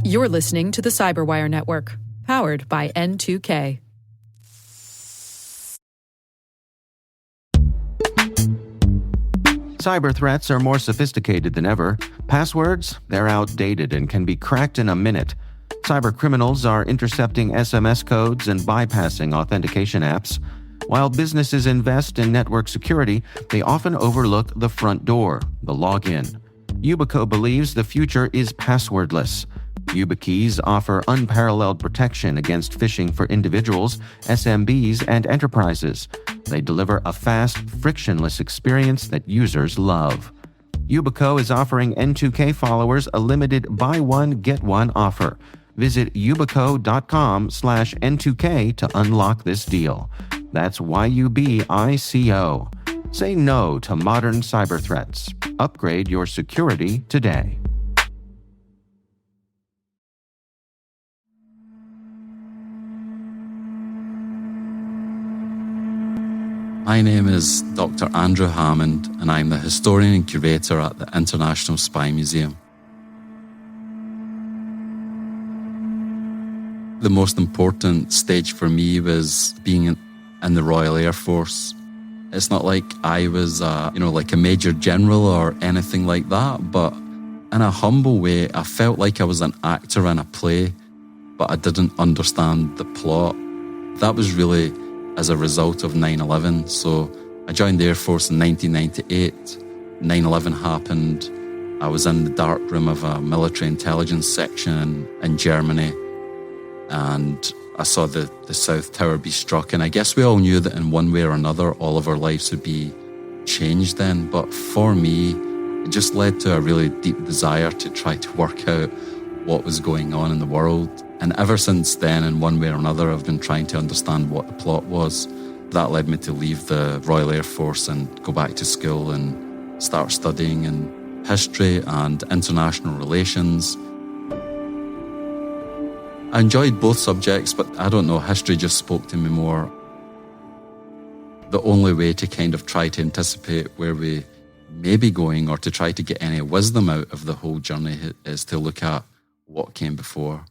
You're listening to the Cyberwire Network, powered by N2K. Cyber threats are more sophisticated than ever. Passwords, they're outdated and can be cracked in a minute. Cyber criminals are intercepting SMS codes and bypassing authentication apps. While businesses invest in network security, they often overlook the front door, the login. Yubico believes the future is passwordless. YubiKeys offer unparalleled protection against phishing for individuals, SMBs, and enterprises. They deliver a fast, frictionless experience that users love. Yubico is offering N2K followers a limited buy one, get one offer. Visit yubico.com/N2K to unlock this deal. That's YUBICO. Say no to modern cyber threats. Upgrade your security today. My name is Dr. Andrew Hammond, and I'm the historian and curator at the International Spy Museum. The most important stage for me was being in the Royal Air Force. It's not like I was, like a major general or anything like that, but in a humble way, I felt like I was an actor in a play, but I didn't understand the plot. That was really as a result of 9/11. So I joined the Air Force in 1998. 9/11 happened. I was in the dark room of a military intelligence section in Germany, and I saw the South Tower be struck. And I guess we all knew that in one way or another, all of our lives would be changed then. But for me, it just led to a really deep desire to try to work out what was going on in the world. And ever since then, in one way or another, I've been trying to understand what the plot was. That led me to leave the Royal Air Force and go back to school and start studying in history and international relations. I enjoyed both subjects, but I don't know, history just spoke to me more. The only way to kind of try to anticipate where we may be going or to try to get any wisdom out of the whole journey is to look at what came before.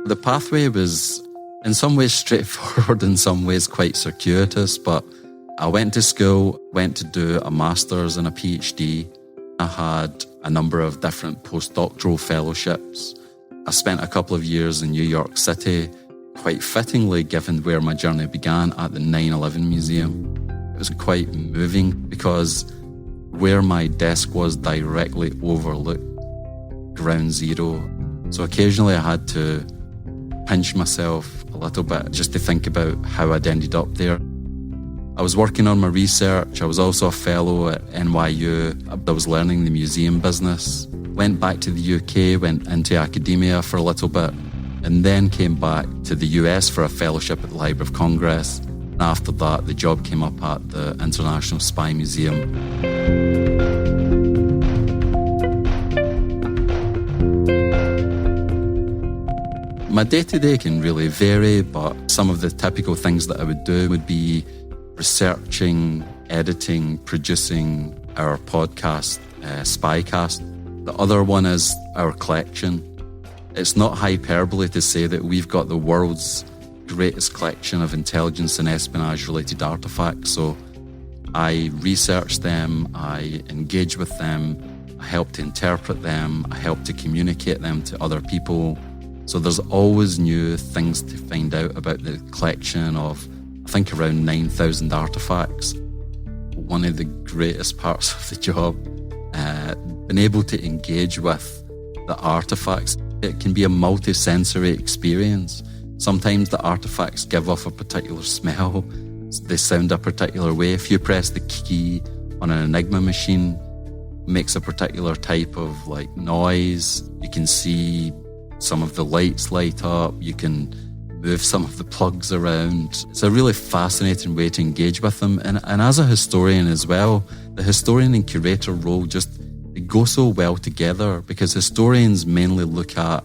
The pathway was in some ways straightforward, in some ways quite circuitous, but I went to school, went to do a master's and a PhD. I had a number of different postdoctoral fellowships. I spent a couple of years in New York City, quite fittingly given where my journey began at the 9/11 Museum. It was quite moving because where my desk was directly overlooked Ground Zero. So occasionally I had to pinch myself a little bit just to think about how I'd ended up there. I was working on my research. I was also a fellow at NYU. I was learning the museum business. Went back to the UK, went into academia for a little bit, and then came back to the US for a fellowship at the Library of Congress. And after that, the job came up at the International Spy Museum. My day-to-day can really vary, but some of the typical things that I would do would be researching, editing, producing our podcast, Spycast. The other one is our collection. It's not hyperbole to say that we've got the world's greatest collection of intelligence and espionage-related artifacts. So I research them, I engage with them, I help to interpret them, I help to communicate them to other people. So there's always new things to find out about the collection of, I think, around 9,000 artifacts. One of the greatest parts of the job, being able to engage with the artifacts. It can be a multi-sensory experience. Sometimes the artifacts give off a particular smell. They sound a particular way. If you press the key on an Enigma machine, it makes a particular type of noise. You can see some of the lights light up. You can move some of the plugs around. It's a really fascinating way to engage with them. And as a historian as well, the historian and curator role they go so well together, because historians mainly look at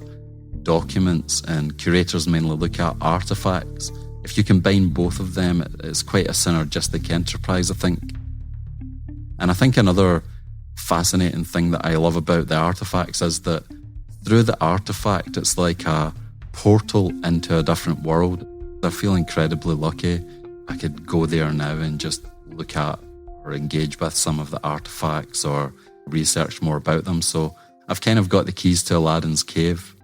documents and curators mainly look at artifacts. If you combine both of them, it's quite a synergistic enterprise, I think. And I think another fascinating thing that I love about the artifacts is that through the artifact, it's like a portal into a different world. I feel incredibly lucky. I could go there now and just look at or engage with some of the artifacts or research more about them. So I've kind of got the keys to Aladdin's cave.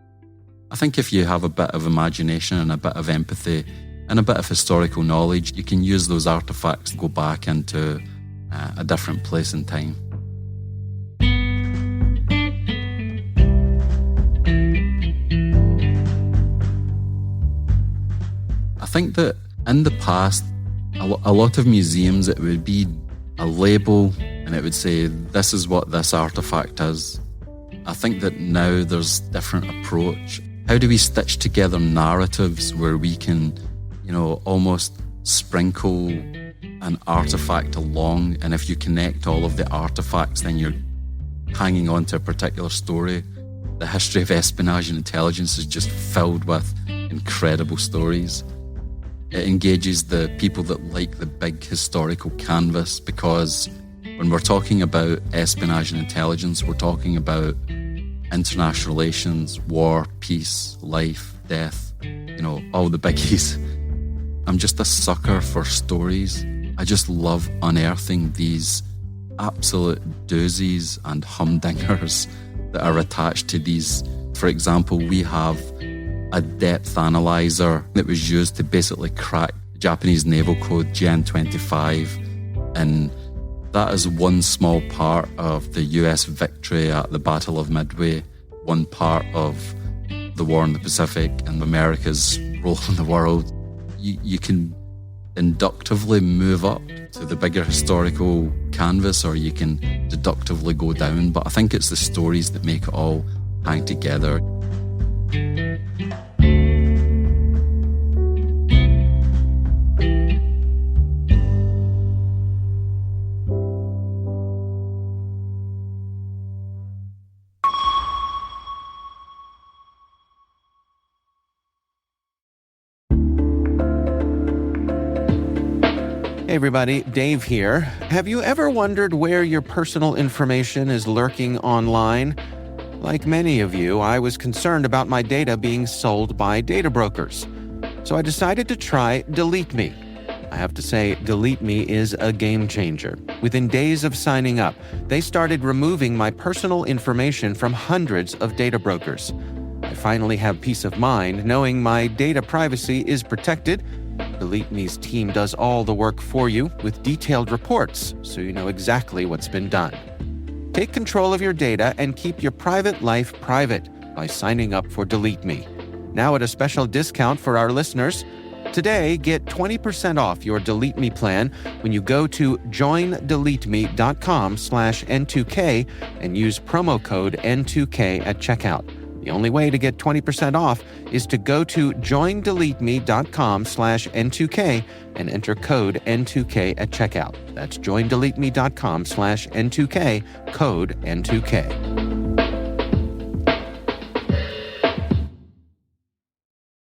I think if you have a bit of imagination and a bit of empathy and a bit of historical knowledge, you can use those artifacts to go back into a different place in time. I think that in the past, a lot of museums, it would be a label and it would say, this is what this artifact is. I think that now there's a different approach. How do we stitch together narratives where we can, almost sprinkle an artifact along, and if you connect all of the artifacts, then you're hanging on to a particular story. The history of espionage and intelligence is just filled with incredible stories. It engages the people that like the big historical canvas, because when we're talking about espionage and intelligence, we're talking about international relations, war, peace, life, death, all the biggies. I'm just a sucker for stories. I just love unearthing these absolute doozies and humdingers that are attached to these. For example, we have a depth analyzer that was used to basically crack Japanese naval code GN25, and that is one small part of the US victory at the Battle of Midway, one part of the war in the Pacific and America's role in the world. You can inductively move up to the bigger historical canvas, or you can deductively go down, but I think it's the stories that make it all hang together. Hey everybody, Dave here. Have you ever wondered where your personal information is lurking online? Like many of you, I was concerned about my data being sold by data brokers. So I decided to try Delete Me. I have to say, Delete Me is a game changer. Within days of signing up, they started removing my personal information from hundreds of data brokers. I finally have peace of mind knowing my data privacy is protected. Delete Me's team does all the work for you with detailed reports, so you know exactly what's been done. Take control of your data and keep your private life private by signing up for Delete Me. Now at a special discount for our listeners. Today, get 20% off your Delete Me plan when you go to joindeleteme.com/N2K and use promo code N2K at checkout. The only way to get 20% off is to go to joindeleteme.com/N2K and enter code N2K at checkout. That's joindeleteme.com/N2K, code N2K.